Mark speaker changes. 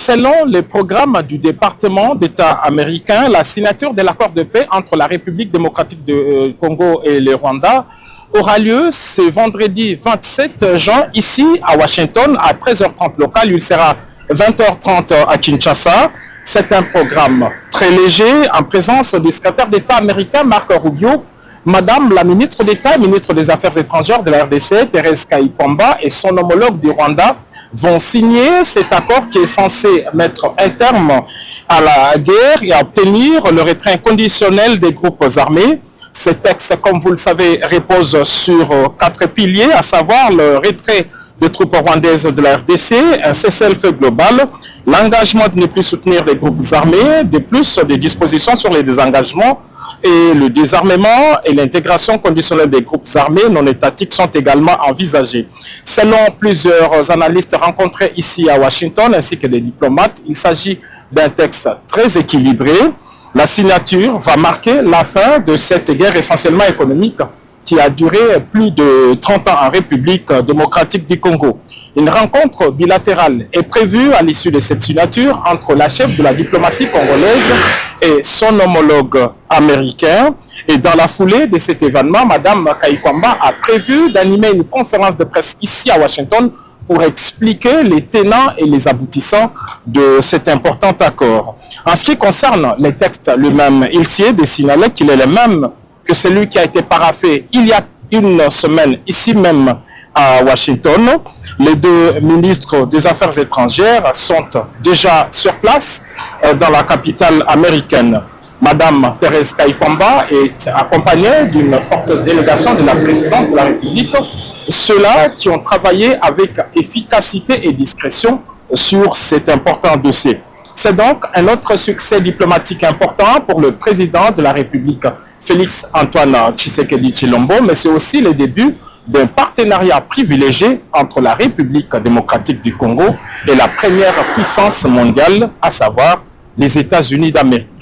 Speaker 1: Selon les programmes du département d'État américain, la signature de l'accord de paix entre la République démocratique du Congo et le Rwanda aura lieu ce vendredi 27 juin ici à Washington à 13h30 local. Il sera 20h30 à Kinshasa. C'est un programme très léger en présence du secrétaire d'État américain Marco Rubio, Madame la ministre d'État et ministre des Affaires étrangères de la RDC, Thérèse Kayikwamba, et son homologue du Rwanda vont signer cet accord qui est censé mettre un terme à la guerre et obtenir le retrait inconditionnel des groupes armés. Ce texte, comme vous le savez, repose sur 4 piliers, à savoir le retrait des troupes rwandaises de la RDC, un cessez-le-feu global, l'engagement de ne plus soutenir les groupes armés, de plus des dispositions sur les désengagements et le désarmement et l'intégration conditionnelle des groupes armés non étatiques sont également envisagés. Selon plusieurs analystes rencontrés ici à Washington ainsi que des diplomates, il s'agit d'un texte très équilibré. La signature va marquer la fin de cette guerre essentiellement économique qui a duré plus de 30 ans en République démocratique du Congo. Une rencontre bilatérale est prévue à l'issue de cette signature entre la chef de la diplomatie congolaise et son homologue américain. Et dans la foulée de cet événement, Madame Kayikwamba a prévu d'animer une conférence de presse ici à Washington pour expliquer les tenants et les aboutissants de cet important accord. En ce qui concerne les textes lui-même, il s'y est signalé qu'il est le même que celui qui a été paraphé il y a une semaine ici même à Washington. Les deux ministres des Affaires étrangères sont déjà sur place dans la capitale américaine. Madame Thérèse Kayikwamba est accompagnée d'une forte délégation de la présidence de la République, ceux-là qui ont travaillé avec efficacité et discrétion sur cet important dossier. C'est donc un autre succès diplomatique important pour le président de la République, Félix Antoine Tshisekedi Tshilombo, mais c'est aussi le début d'un partenariat privilégié entre la République démocratique du Congo et la première puissance mondiale, à savoir les États-Unis d'Amérique.